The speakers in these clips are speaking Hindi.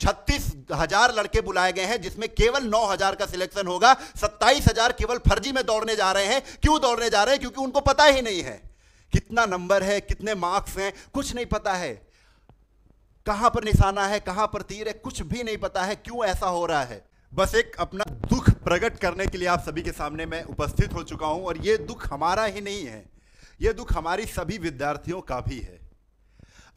36,000 लड़के बुलाए गए हैं, जिसमें केवल 9,000 का सिलेक्शन होगा। 27,000 केवल फर्जी में दौड़ने जा रहे हैं। क्यों दौड़ने जा रहे हैं? क्योंकि उनको पता ही नहीं है कितना नंबर है, कितने मार्क्स हैं, कुछ नहीं पता है। कहां पर निशाना है, कहां पर तीर है, कुछ भी नहीं पता है। क्यों ऐसा हो रहा है? बस एक अपना दुख प्रकट करने के लिए आप सभी के सामने मैं उपस्थित हो चुका हूं। और यह दुख हमारा ही नहीं है, यह दुख हमारी सभी विद्यार्थियों का भी है।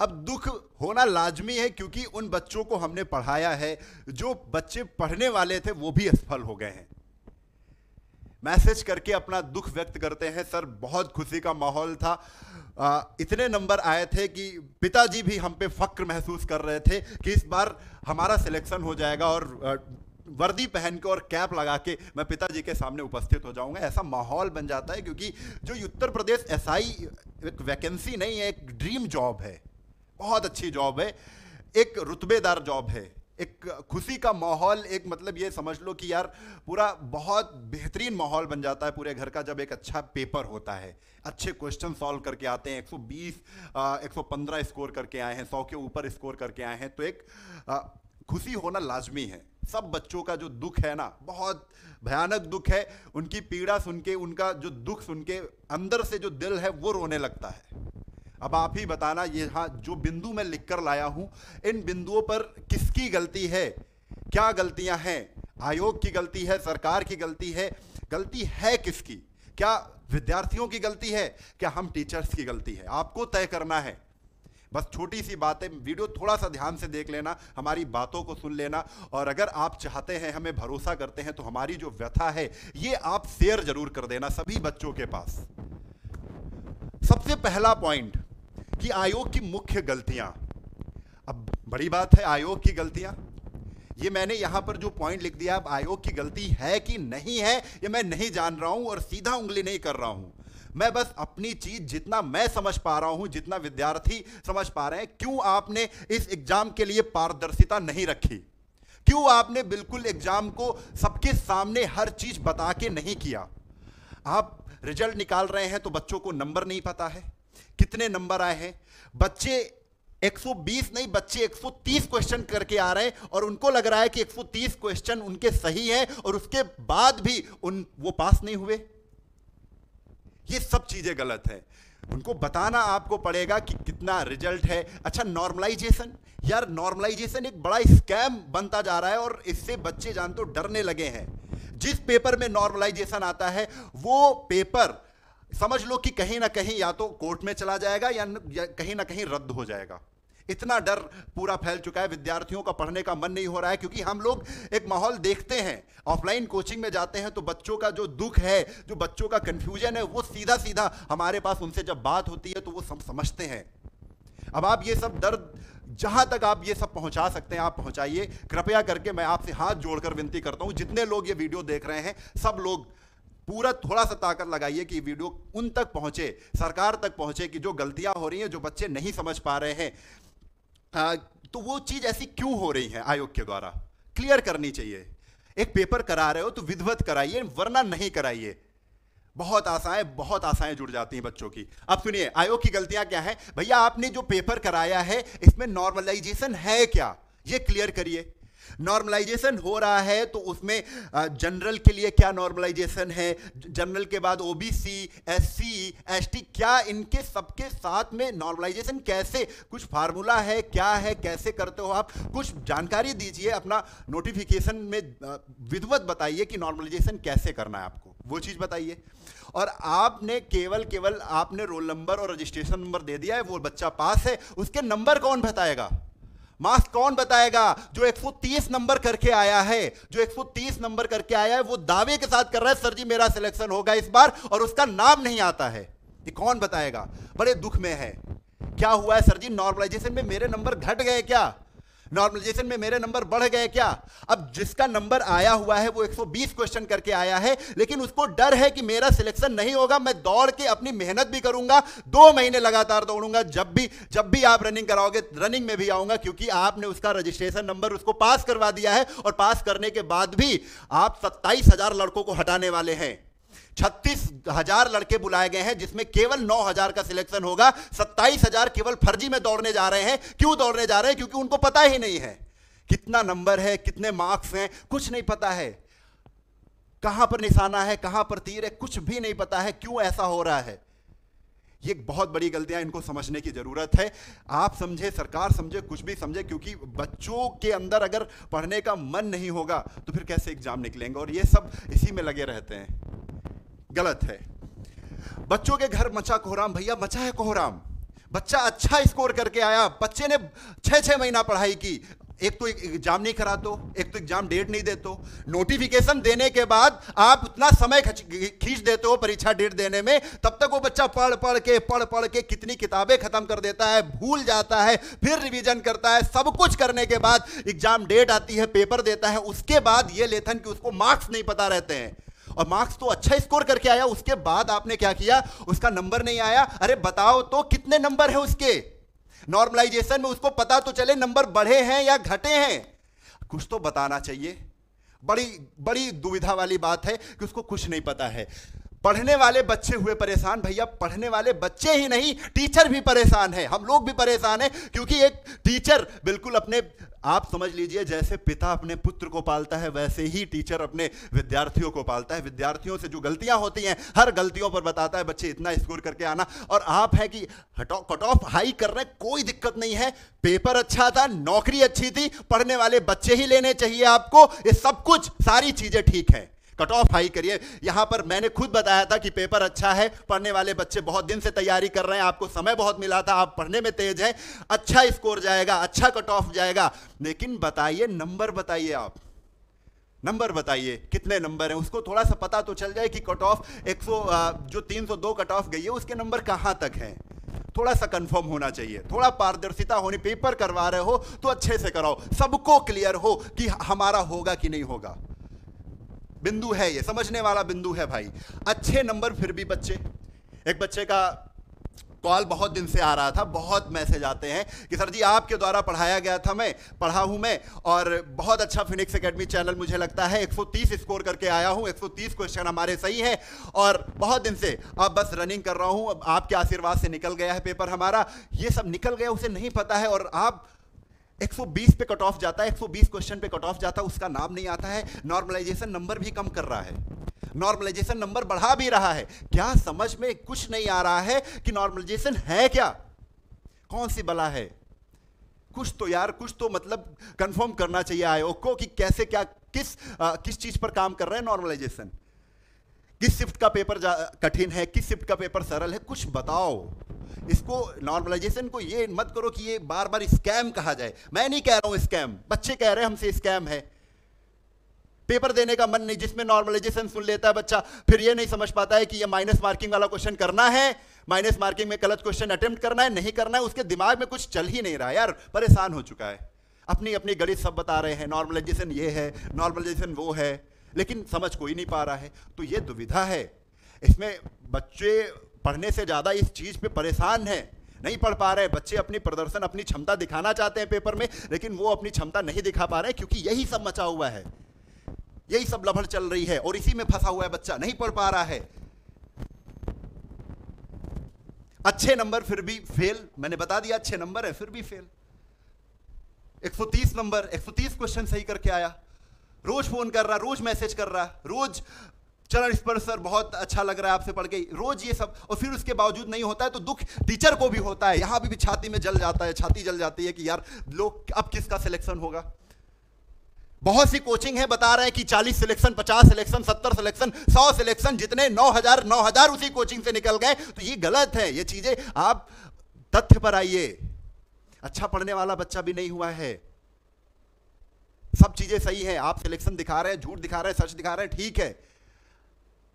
अब दुख होना लाजमी है, क्योंकि उन बच्चों को हमने पढ़ाया है, जो बच्चे पढ़ने वाले थे वो भी असफल हो गए हैं। मैसेज करके अपना दुख व्यक्त करते हैं, सर बहुत खुशी का माहौल था, इतने नंबर आए थे कि पिताजी भी हम पे फक्र महसूस कर रहे थे कि इस बार हमारा सिलेक्शन हो जाएगा और वर्दी पहन के और कैप लगा के मैं पिताजी के सामने उपस्थित हो जाऊंगा। ऐसा माहौल बन जाता है, क्योंकि जो उत्तर प्रदेश एसआई एक वैकेंसी नहीं है, एक ड्रीम जॉब है, बहुत अच्छी जॉब है, एक रुतबेदार जॉब है, एक खुशी का माहौल, एक मतलब ये समझ लो कि यार पूरा बहुत बेहतरीन माहौल बन जाता है पूरे घर का जब एक अच्छा पेपर होता है, अच्छे क्वेश्चन सॉल्व करके आते हैं, 120 115 स्कोर करके आए हैं, 100 के ऊपर स्कोर करके आए हैं, तो एक खुशी होना लाजमी है। सब बच्चों का जो दुख है ना, बहुत भयानक दुख है, उनकी पीड़ा सुन के, उनका जो दुख सुन के अंदर से जो दिल है वो रोने लगता है। अब आप ही बताना, ये हाँ जो बिंदु मैं लिखकर लाया हूं, इन बिंदुओं पर किसकी गलती है? क्या गलतियां हैं? आयोग की गलती है, सरकार की गलती है? गलती है किसकी? क्या विद्यार्थियों की गलती है, क्या हम टीचर्स की गलती है? आपको तय करना है। बस छोटी सी बात है, वीडियो थोड़ा सा ध्यान से देख लेना, हमारी बातों को सुन लेना, और अगर आप चाहते हैं, हमें भरोसा करते हैं, तो हमारी जो व्यथा है ये आप शेयर जरूर कर देना सभी बच्चों के पास। सबसे पहला पॉइंट कि आयोग की मुख्य गलतियां। अब बड़ी बात है आयोग की गलतियां, ये मैंने यहां पर जो पॉइंट लिख दिया, अब आयोग की गलती है कि नहीं है ये मैं नहीं जान रहा हूं और सीधा उंगली नहीं कर रहा हूं। मैं बस अपनी चीज जितना मैं समझ पा रहा हूं, जितना विद्यार्थी समझ पा रहे हैं। क्यों आपने इस एग्जाम के लिए पारदर्शिता नहीं रखी? क्यों आपने बिल्कुल एग्जाम को सबके सामने हर चीज बता के नहीं किया? आप रिजल्ट निकाल रहे हैं तो बच्चों को नंबर नहीं पता है, कितने नंबर आए हैं। बच्चे 120 नहीं, बच्चे 130 क्वेश्चन करके आ रहे हैं और उनको लग रहा है कि 130 क्वेश्चन उनके सही हैं, और उसके बाद भी वो पास नहीं हुए। ये सब चीजें गलत है। उनको बताना आपको पड़ेगा कि कितना रिजल्ट है। अच्छा, नॉर्मलाइजेशन, यार नॉर्मलाइजेशन एक बड़ा स्कैम बनता जा रहा है, और इससे बच्चे जान तो डरने लगे हैं। जिस पेपर में नॉर्मलाइजेशन आता है वो पेपर समझ लो कि कहीं ना कहीं या तो कोर्ट में चला जाएगा या कहीं ना कहीं रद्द हो जाएगा। इतना डर पूरा फैल चुका है, विद्यार्थियों का पढ़ने का मन नहीं हो रहा है, क्योंकि हम लोग एक माहौल देखते हैं, ऑफलाइन कोचिंग में जाते हैं तो बच्चों का जो दुख है, जो बच्चों का कंफ्यूजन है, वो सीधा सीधा हमारे पास उनसे जब बात होती है तो वो समझते हैं। अब आप ये सब दर्द जहां तक आप ये सब पहुंचा सकते हैं आप पहुंचाइए। कृपया करके मैं आपसे हाथ जोड़कर विनती करता हूं, जितने लोग ये वीडियो देख रहे हैं सब लोग पूरा थोड़ा सा ताकत लगाइए कि वीडियो उन तक पहुंचे, सरकार तक पहुंचे, कि जो गलतियां हो रही हैं, जो बच्चे नहीं समझ पा रहे हैं, तो वो चीज ऐसी क्यों हो रही है आयोग के द्वारा क्लियर करनी चाहिए। एक पेपर करा रहे हो तो विधिवत कराइए, वरना नहीं कराइए। बहुत आशाएं जुड़ जाती हैं बच्चों की। अब सुनिए आयोग की गलतियां क्या है। भैया आपने जो पेपर कराया है इसमें नॉर्मलाइजेशन है क्या, ये क्लियर करिए। नॉर्मलाइजेशन हो रहा है तो उसमें जनरल के लिए क्या नॉर्मलाइजेशन है, जनरल के बाद ओबीसी, एससी, एसटी, क्या इनके सबके साथ में नॉर्मलाइजेशन कैसे, कुछ फार्मूला है, क्या है, कैसे करते हो आप, कुछ जानकारी दीजिए। अपना नोटिफिकेशन में विधिवत बताइए कि नॉर्मलाइजेशन कैसे करना है आपको, वो चीज़ बताइए। और आपने केवल आपने रोल नंबर और रजिस्ट्रेशन नंबर दे दिया है, वो बच्चा पास है, उसके नंबर कौन बताएगा, मार्क्स कौन बताएगा? जो 130 नंबर करके आया है, जो 130 नंबर करके आया है, वो दावे के साथ कर रहा है सर जी मेरा सिलेक्शन होगा इस बार, और उसका नाम नहीं आता है। ये कौन बताएगा? बड़े दुख में है। क्या हुआ है सर जी, नॉर्मलाइजेशन में मेरे नंबर घट गए क्या, नॉर्मलाइजेशन में मेरे नंबर बढ़ गए क्या? अब जिसका नंबर आया हुआ है वो 120 क्वेश्चन करके आया है, लेकिन उसको डर है कि मेरा सिलेक्शन नहीं होगा, मैं दौड़ के अपनी मेहनत भी करूंगा, 2 महीने लगातार दौड़ूंगा, जब भी आप रनिंग कराओगे रनिंग में भी आऊंगा, क्योंकि आपने उसका रजिस्ट्रेशन नंबर उसको पास करवा दिया है, और पास करने के बाद भी आप 27,000 लड़कों को हटाने वाले हैं। 36,000 लड़के बुलाए गए हैं, जिसमें केवल 9,000 का सिलेक्शन होगा। 27,000 केवल फर्जी में दौड़ने जा रहे हैं। क्यों दौड़ने जा रहे हैं? क्योंकि उनको पता ही नहीं है कितना नंबर है, कितने मार्क्स हैं, कुछ नहीं पता है। कहां पर निशाना है, कहां पर तीर है, कुछ भी नहीं पता है। क्यों ऐसा हो रहा है? ये बहुत बड़ी गलतियां, इनको समझने की जरूरत है। आप समझे, सरकार समझे, कुछ भी समझे, क्योंकि बच्चों के अंदर अगर पढ़ने का मन नहीं होगा तो फिर कैसे एग्जाम निकलेंगे, और ये सब इसी में लगे रहते हैं। गलत है। बच्चों के घर मचा कोहराम, भैया मचा है कोहराम। बच्चा अच्छा स्कोर करके आया, बच्चे ने 6-6 महीना पढ़ाई की, एक तो एग्जाम नहीं कराते, एक तो एग्जाम डेट नहीं देते, नोटिफिकेशन देने के बाद आप उतना समय खींच देते हो परीक्षा डेट देने में, तब तक वो बच्चा पढ़ पढ़ के कितनी किताबें खत्म कर देता है, भूल जाता है, फिर रिवीजन करता है। सब कुछ करने के बाद एग्जाम डेट आती है, पेपर देता है, उसके बाद ये लेथन कि उसको मार्क्स नहीं पता रहते हैं। और मार्क्स तो अच्छा स्कोर करके आया, उसके बाद आपने क्या किया, उसका नंबर नहीं आया। अरे बताओ तो कितने नंबर है उसके? नॉर्मलाइजेशन में उसको पता तो चले नंबर बढ़े हैं या घटे हैं, कुछ तो बताना चाहिए। बड़ी बड़ी दुविधा वाली बात है कि उसको कुछ नहीं पता है। पढ़ने वाले बच्चे हुए परेशान। भैया पढ़ने वाले बच्चे ही नहीं, टीचर भी परेशान है, हम लोग भी परेशान हैं, क्योंकि एक टीचर बिल्कुल अपने, आप समझ लीजिए जैसे पिता अपने पुत्र को पालता है, वैसे ही टीचर अपने विद्यार्थियों को पालता है। विद्यार्थियों से जो गलतियां होती हैं, हर गलतियों पर बताता है बच्चे इतना स्कोर करके आना। और आप है कि कट ऑफ हाई कर रहे हैं, कोई दिक्कत नहीं है, पेपर अच्छा था, नौकरी अच्छी थी, पढ़ने वाले बच्चे ही लेने चाहिए आपको, ये सब कुछ सारी चीजें ठीक है, कट ऑफ हाई करिए। यहां पर मैंने खुद बताया था कि पेपर अच्छा है, पढ़ने वाले बच्चे बहुत दिन से तैयारी कर रहे हैं, आपको समय बहुत मिला था, आप पढ़ने में तेज हैं, अच्छा स्कोर जाएगा, अच्छा कट ऑफ जाएगा। लेकिन बताइए नंबर, बताइए आप नंबर बताइए कितने नंबर हैं, उसको थोड़ा सा पता तो चल जाए कि कट ऑफ 302 कट ऑफ गई है, उसके नंबर कहां तक हैं, थोड़ा सा कंफर्म होना चाहिए, थोड़ा पारदर्शिता होनी। पेपर करवा रहे हो तो अच्छे से कराओ, सबको क्लियर हो कि हमारा होगा कि नहीं होगा। बिंदु है, ये समझने वाला बिंदु है भाई। अच्छे नंबर फिर भी बच्चे, एक बच्चे का कॉल बहुत दिन से आ रहा था, बहुत मैसेज आते हैं कि सर जी आपके द्वारा पढ़ाया गया था, मैं पढ़ा हूं मैं, और बहुत अच्छा फिनिक्स एकेडमी चैनल मुझे लगता है, 130 स्कोर करके आया हूं, 130 क्वेश्चन हमारे सही हैं, और बहुत दिन से अब बस रनिंग कर रहा हूं, आपके आशीर्वाद से निकल गया है पेपर हमारा। ये सब निकल गया, उसे नहीं पता है, और आप 120 पे कट ऑफ जाता है, 120 क्वेश्चन पे कट ऑफ जाता है, उसका नाम नहीं आता है। नॉर्मलाइजेशन नंबर भी कम कर रहा है, नॉर्मलाइजेशन नंबर बढ़ा भी रहा है। क्या समझ में कुछ नहीं आ रहा है कि नॉर्मलाइजेशन है क्या, कौन सी बला है? कुछ तो यार, कुछ तो मतलब कंफर्म करना चाहिए आयोग को कि कैसे, क्या, किस चीज पर काम कर रहे हैं नॉर्मलाइजेशन। किस शिफ्ट का पेपर कठिन है, किस शिफ्ट का पेपर सरल है, कुछ बताओ। इसको नॉर्मलाइजेशन को ये मत करो कि ये बार बार स्कैम कहा जाए। मैं नहीं कह रहा हूं स्कैम, बच्चे कह रहे हैं हमसे स्कैम है। पेपर देने का मन नहीं, जिसमें नॉर्मलाइजेशन सुन लेता है बच्चा, फिर ये नहीं समझ पाता है कि ये माइनस मार्किंग वाला क्वेश्चन करना है, माइनस मार्किंग में गलत क्वेश्चन अटेम्प्ट करना है, नहीं करना है, उसके दिमाग में कुछ चल ही नहीं रहा यार, परेशान हो चुका है। अपनी अपनी गणित सब बता रहे हैं, नॉर्मलाइजेशन ये है, नॉर्मलाइजेशन वो है, लेकिन समझ कोई नहीं पा रहा है। तो ये दुविधा है, इसमें बच्चे पढ़ने से ज्यादा इस चीज पे परेशान है, नहीं पढ़ पा रहे बच्चे, अपनी प्रदर्शन, अपनी क्षमता दिखाना चाहते हैं पेपर में, लेकिन वो अपनी क्षमता नहीं दिखा पा रहे, क्योंकि यही सब मचा हुआ है, यही सब लभड़ चल रही है, और इसी में फंसा हुआ है बच्चा, नहीं पढ़ पा रहा है। अच्छे नंबर फिर भी फेल, मैंने बता दिया अच्छे नंबर है फिर भी फेल। 130 नंबर, 130 क्वेश्चन सही करके आया, रोज फोन कर रहा, रोज मैसेज कर रहा, रोज चरण स्पर्श सर बहुत अच्छा लग रहा है आपसे पढ़ के, रोज ये सब, और फिर उसके बावजूद नहीं होता है तो दुख टीचर को भी होता है। यहां भी छाती में जल जाता है, छाती जल जाती है कि यार लोग अब किसका सिलेक्शन होगा। बहुत सी कोचिंग है बता रहे हैं कि 40 सिलेक्शन, 50 सिलेक्शन, 70 सिलेक्शन, 100 सिलेक्शन, जितने 9,000 उसी कोचिंग से निकल गए। तो ये गलत है, ये चीजें आप तथ्य पर आइए। अच्छा पढ़ने वाला बच्चा भी नहीं हुआ है, सब चीजें सही है, आप सिलेक्शन दिखा रहे हैं, झूठ दिखा रहे हैं, सच दिखा रहे हैं, ठीक है।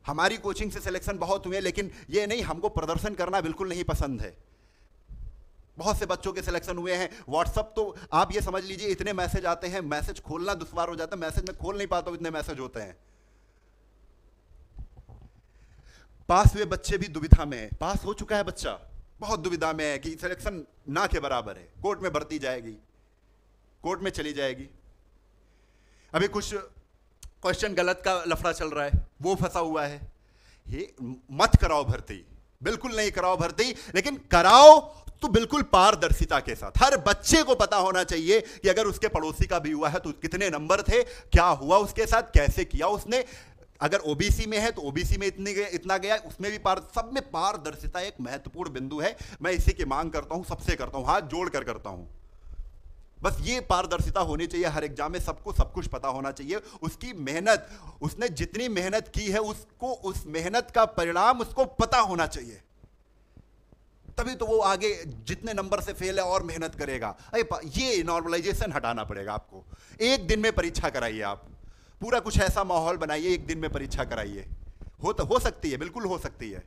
हमारी कोचिंग से सिलेक्शन बहुत हुए, लेकिन ये नहीं, हमको प्रदर्शन करना बिल्कुल नहीं पसंद है। बहुत से बच्चों के सिलेक्शन हुए हैं। व्हाट्सअप तो आप ये समझ लीजिए इतने मैसेज आते हैं, मैसेज खोलना दुश्वार हो जाता है, मैसेज में खोल नहीं पाता हूं, इतने मैसेज होते हैं। पास हुए बच्चे भी दुविधा में है, पास हो चुका है बच्चा, बहुत दुविधा में है कि सिलेक्शन ना के बराबर है, कोर्ट में भर्ती जाएगी, कोर्ट में चली जाएगी। अभी कुछ क्वेश्चन गलत का लफड़ा चल रहा है, वो फंसा हुआ है। ये मत कराओ भर्ती, बिल्कुल नहीं कराओ भर्ती, लेकिन कराओ तो बिल्कुल पारदर्शिता के साथ। हर बच्चे को पता होना चाहिए कि अगर उसके पड़ोसी का भी हुआ है तो कितने नंबर थे, क्या हुआ उसके साथ, कैसे किया उसने। अगर ओबीसी में है तो ओबीसी में इतना गया, उसमें भी सब में पारदर्शिता एक महत्वपूर्ण बिंदु है। मैं इसी की मांग करता हूं, सबसे करता हूं, हाथ जोड़कर करता हूं। बस ये पारदर्शिता होनी चाहिए हर एग्जाम में, सबको सब कुछ पता होना चाहिए। उसकी मेहनत, उसने जितनी मेहनत की है उसको, उस मेहनत का परिणाम उसको पता होना चाहिए, तभी तो वो आगे जितने नंबर से फेल है और मेहनत करेगा। अरे ये नॉर्मलाइजेशन हटाना पड़ेगा आपको। एक दिन में परीक्षा कराइए, आप पूरा कुछ ऐसा माहौल बनाइए, एक दिन में परीक्षा कराइए। हो सकती है, बिल्कुल हो सकती है।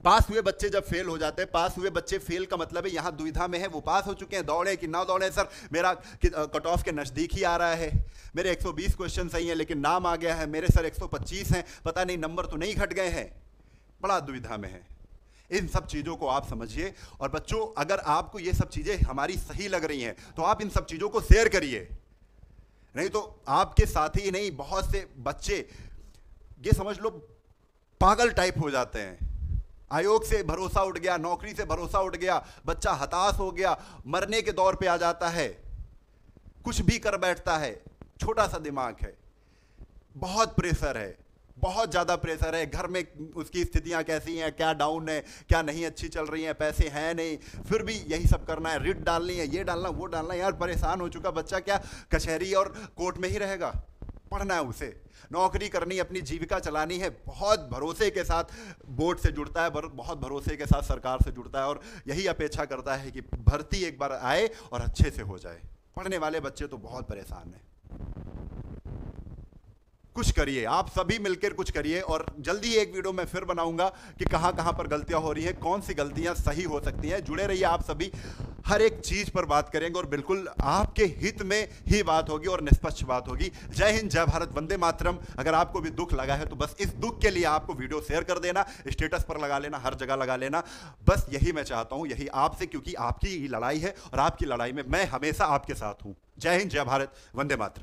पास हुए बच्चे जब फेल हो जाते हैं, पास हुए बच्चे फेल का मतलब है यहां दुविधा में है, वो पास हो चुके हैं, दौड़े कि ना दौड़े, सर मेरा कट ऑफ के नजदीक ही आ रहा है, मेरे 120 क्वेश्चन सही हैं लेकिन नाम आ गया है, मेरे सर 125 हैं, पता नहीं नंबर तो नहीं घट गए हैं, बड़ा दुविधा में है। इन सब चीज़ों को आप समझिए। और बच्चों, अगर आपको ये सब चीज़ें हमारी सही लग रही हैं तो आप इन सब चीज़ों को शेयर करिए, नहीं तो आपके साथी ही नहीं, बहुत से बच्चे ये समझ लो पागल टाइप हो जाते हैं। आयोग से भरोसा उठ गया, नौकरी से भरोसा उठ गया, बच्चा हताश हो गया, मरने के दौर पे आ जाता है, कुछ भी कर बैठता है, छोटा सा दिमाग है, बहुत प्रेशर है, बहुत ज़्यादा प्रेशर है, घर में उसकी स्थितियां कैसी हैं, क्या डाउन है, क्या नहीं अच्छी चल रही हैं, पैसे हैं नहीं, फिर भी यही सब करना है, रिट डालनी है, ये डालना वो डालना। यार परेशान हो चुका बच्चा क्या कचहरी और कोर्ट में ही रहेगा? पढ़ना है उसे, नौकरी करनी, अपनी जीविका चलानी है, बहुत भरोसे के साथ बोर्ड से जुड़ता है, बहुत भरोसे के साथ सरकार से जुड़ता है और यही अपेक्षा करता है कि भर्ती एक बार आए और अच्छे से हो जाए। पढ़ने वाले बच्चे तो बहुत परेशान हैं। कुछ करिए, आप सभी मिलकर कुछ करिए। और जल्दी एक वीडियो मैं फिर बनाऊंगा कि कहां कहां पर गलतियां हो रही हैं, कौन सी गलतियां सही हो सकती हैं। जुड़े रहिए आप सभी, हर एक चीज पर बात करेंगे और बिल्कुल आपके हित में ही बात होगी और निष्पक्ष बात होगी। जय हिंद, जय भारत, वंदे मातरम। अगर आपको भी दुख लगा है तो बस इस दुख के लिए आपको वीडियो शेयर कर देना, स्टेटस पर लगा लेना, हर जगह लगा लेना। बस यही मैं चाहता हूं, यही आपसे, क्योंकि आपकी लड़ाई है और आपकी लड़ाई में मैं हमेशा आपके साथ हूं। जय हिंद, जय भारत, वंदे मातरम।